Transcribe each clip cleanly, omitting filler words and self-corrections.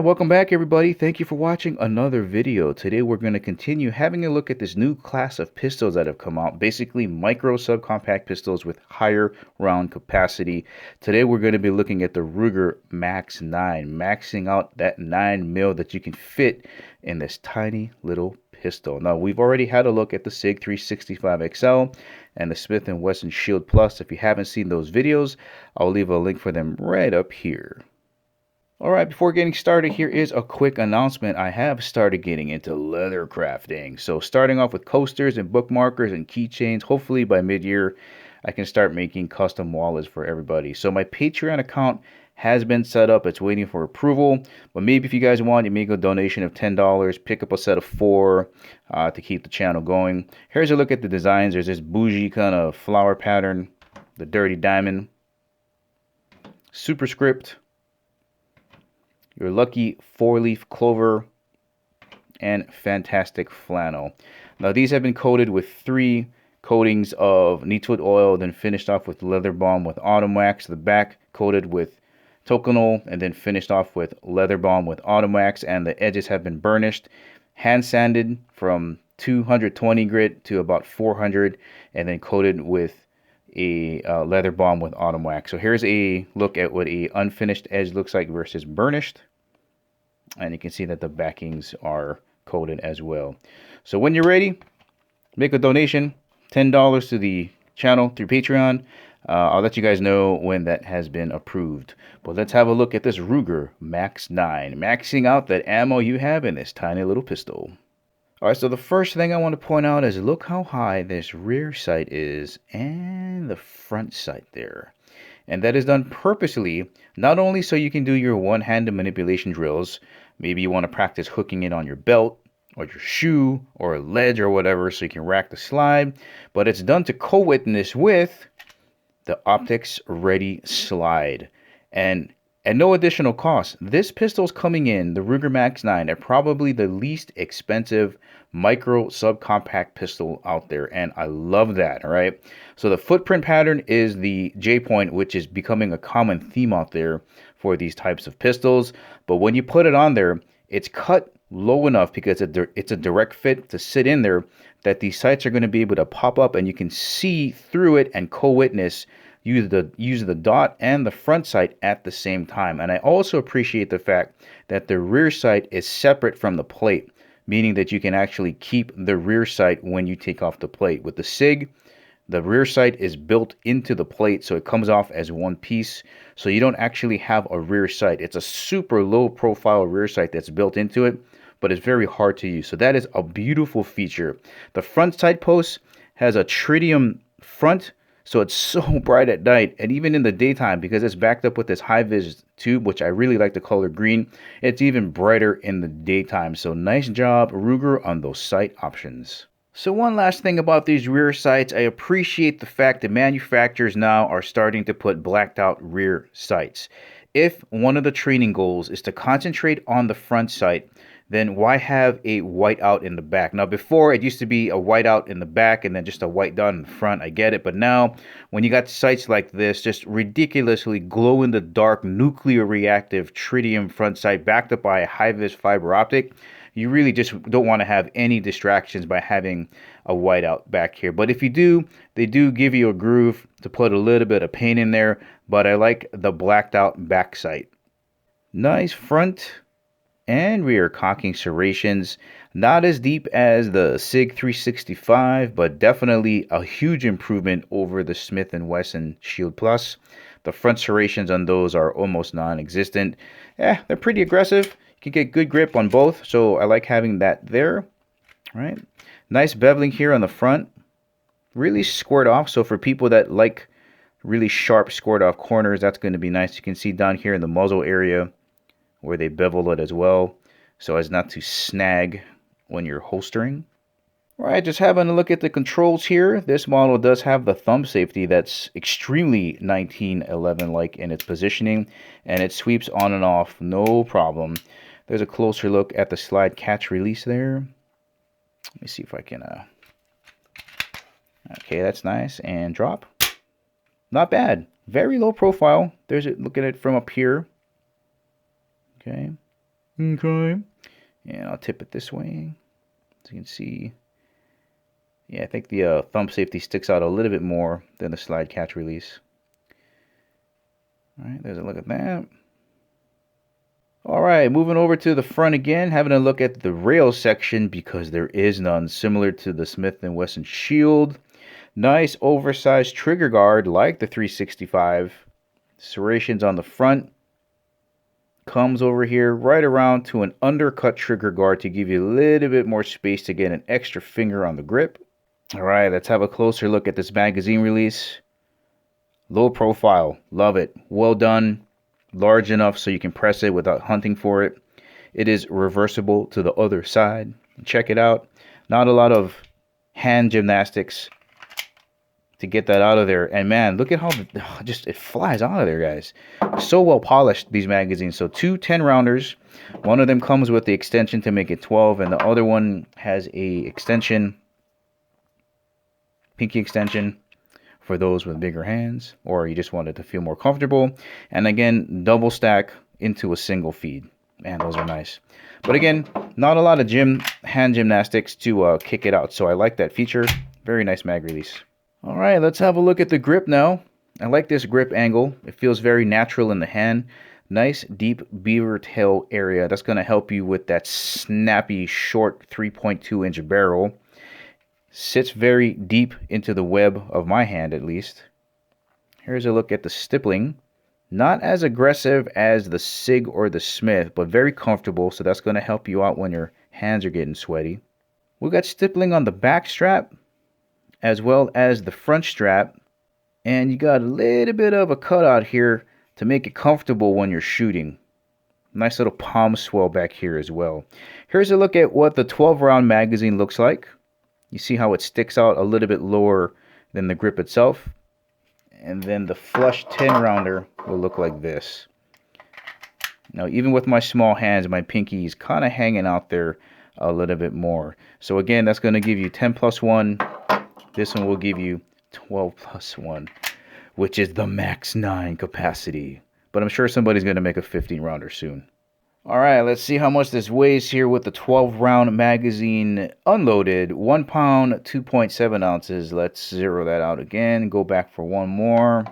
welcome back everybody. Thank you for watching another video. Today we're going to continue having a look at this new class of pistols that have come out. Basically micro subcompact pistols with higher round capacity. Today we're going to be looking at the Ruger Max 9, maxing out that 9mm that you can fit in this tiny little pistol. Now we've already had a look at the SIG 365 XL and the Smith & Wesson Shield Plus. If you haven't seen those videos, I'll leave a link for them right up here. Alright, before getting started, here is a quick announcement. I have started getting into leather crafting. So starting off with coasters and bookmarkers and keychains, hopefully by mid-year I can start making custom wallets for everybody. So my Patreon account has been set up. It's waiting for approval. But maybe if you guys want, you make a donation of $10, pick up a set of 4 to keep the channel going. Here's a look at the designs. There's this bougie kind of flower pattern, the dirty diamond, superscript, your lucky 4-leaf clover, and fantastic flannel. Now these have been coated with 3 coatings of neatwood oil, then finished off with leather balm with autumn wax. The back coated with Tokonole and then finished off with leather balm with autumn wax, and the edges have been burnished, hand sanded from 220 grit to about 400, and then coated with a leather balm with autumn wax. So here's a look at what a unfinished edge looks like versus burnished, and you can see that the backings are coated as well. So when you're ready, make a donation, $10 to the channel through Patreon. I'll let you guys know when that has been approved. But let's have a look at this Ruger Max 9, maxing out that ammo you have in this tiny little pistol. Alright, so the first thing I want to point out is look how high this rear sight is and the front sight there. And that is done purposely, not only so you can do your one-handed manipulation drills, maybe you want to practice hooking it on your belt or your shoe or a ledge or whatever so you can rack the slide, but it's done to co-witness with the Optics Ready slide. And at no additional cost, this pistol's coming in, the Ruger Max 9, at probably the least expensive micro subcompact pistol out there, and I love that. All right, so the footprint pattern is the J-point, which is becoming a common theme out there for these types of pistols. But when you put it on there, it's cut low enough because it's a direct fit to sit in there that these sights are going to be able to pop up and you can see through it and co-witness, use the dot and the front sight at the same time. And I also appreciate the fact that the rear sight is separate from the plate, meaning that you can actually keep the rear sight when you take off the plate. With the SIG, the rear sight is built into the plate, so it comes off as one piece, so you don't actually have a rear sight. It's a super low profile rear sight that's built into it, but it's very hard to use. So that is a beautiful feature. The front sight post has a tritium front, so it's so bright at night, and even in the daytime, because it's backed up with this high-vis tube, which I really like the color green, it's even brighter in the daytime. So nice job, Ruger, on those sight options. So one last thing about these rear sights, I appreciate the fact that manufacturers now are starting to put blacked out rear sights. If one of the training goals is to concentrate on the front sight, then why have a white out in the back? Now before, it used to be a white out in the back and then just a white dot in the front. I get it. But now when you got sights like this, just ridiculously glow in the dark nuclear reactive tritium front sight backed up by a high-vis fiber optic, you really just don't want to have any distractions by having a whiteout back here. But if you do, they do give you a groove to put a little bit of paint in there. But I like the blacked out back sight. Nice front and rear cocking serrations. Not as deep as the SIG 365, but definitely a huge improvement over the Smith & Wesson Shield Plus. The front serrations on those are almost non-existent. They're pretty aggressive. You can get good grip on both, so I like having that there. All right, nice beveling here on the front. Really squared off, so for people that like really sharp squared off corners, that's going to be nice. You can see down here in the muzzle area where they bevel it as well, so as not to snag when you're holstering. All right, just having a look at the controls here. This model does have the thumb safety that's extremely 1911-like in its positioning, and it sweeps on and off no problem. There's a closer look at the slide catch release there. Let me see if I can, okay, that's nice, and drop. Not bad, very low profile. There's it, look at it from up here. Okay, Okay. And I'll tip it this way. So you can see, yeah, I think the thumb safety sticks out a little bit more than the slide catch release. All right, there's a look at that. All right, moving over to the front again, having a look at the rail section because there is none, similar to the Smith & Wesson Shield. Nice oversized trigger guard like the 365. Serrations on the front. Comes over here right around to an undercut trigger guard to give you a little bit more space to get an extra finger on the grip. All right, let's have a closer look at this magazine release. Low profile, love it. Well done. Large enough so you can press it without hunting for it. It is reversible to the other side. Check it out. Not a lot of hand gymnastics to get that out of there. And man, look at how just it flies out of there, guys. So well polished, these magazines. So two 10-rounders. One of them comes with the extension to make it 12, and the other one has a extension, pinky extension, for those with bigger hands, or you just wanted to feel more comfortable. And again, double stack into a single feed. Man, those are nice. But again, not a lot of hand gymnastics to kick it out. So I like that feature. Very nice mag release. All right, let's have a look at the grip now. I like this grip angle. It feels very natural in the hand. Nice deep beaver tail area. That's going to help you with that snappy short 3.2-inch barrel. Sits very deep into the web of my hand, at least. Here's a look at the stippling. Not as aggressive as the SIG or the Smith, but very comfortable, so that's going to help you out when your hands are getting sweaty. We got stippling on the back strap, as well as the front strap, and you got a little bit of a cutout here to make it comfortable when you're shooting. Nice little palm swell back here as well. Here's a look at what the 12-round magazine looks like. You see how it sticks out a little bit lower than the grip itself. And then the flush 10-rounder will look like this. Now, even with my small hands, my pinky is kind of hanging out there a little bit more. So again, that's going to give you 10 plus 1. This one will give you 12 plus 1, which is the max 9 capacity. But I'm sure somebody's going to make a 15-rounder soon. All right, let's see how much this weighs here with the 12-round magazine unloaded. 1 pound, 2.7 ounces. Let's zero that out again. Go back for one more.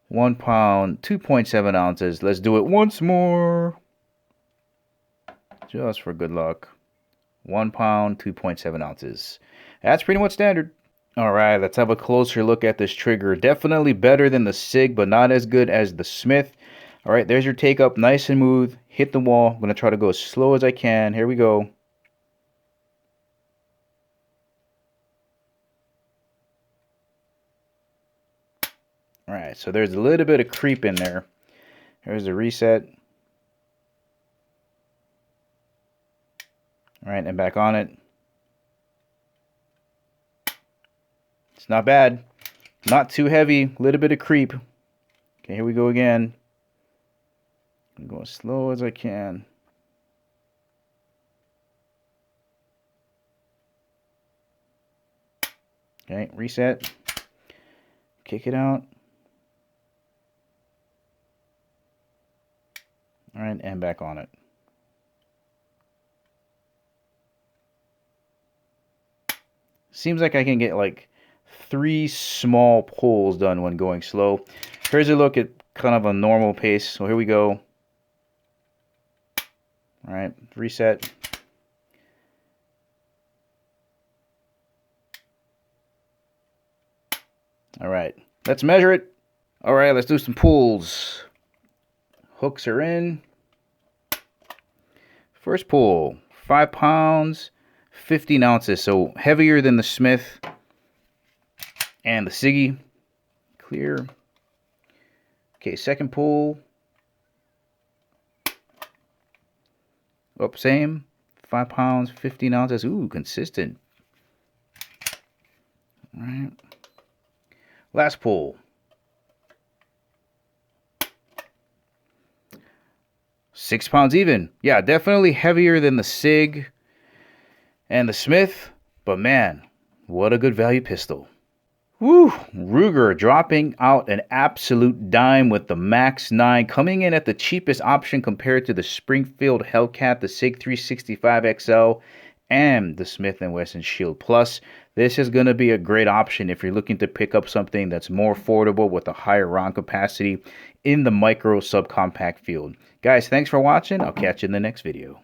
1 pound, 2.7 ounces. Let's do it once more. Just for good luck. 1 pound, 2.7 ounces. That's pretty much standard. All right, let's have a closer look at this trigger. Definitely better than the SIG, but not as good as the Smith. All right, there's your take up, nice and smooth. Hit the wall. I'm going to try to go as slow as I can. Here we go. All right, so there's a little bit of creep in there. Here's the reset. All right, and back on it. It's not bad. Not too heavy. A little bit of creep. Okay, here we go again. Go as slow as I can. Okay, reset. Kick it out. All right, and back on it. Seems like I can get like 3 small pulls done when going slow. Here's a look at kind of a normal pace. So here we go. All right, reset. All right, let's measure it. All right, let's do some pulls. Hooks are in. First pull, 5 pounds, 15 ounces. So heavier than the Smith and the Siggy. Clear. Okay, second pull. Up, same. 5 pounds, 15 ounces. Ooh, consistent. All right. Last pull. 6 pounds even. Yeah, definitely heavier than the SIG and the Smith. But man, what a good value pistol. Woo! Ruger dropping out an absolute dime with the Max 9, coming in at the cheapest option compared to the Springfield Hellcat, the SIG 365 XL, and the Smith & Wesson Shield Plus. This is going to be a great option if you're looking to pick up something that's more affordable with a higher round capacity in the micro subcompact field. Guys, thanks for watching. I'll catch you in the next video.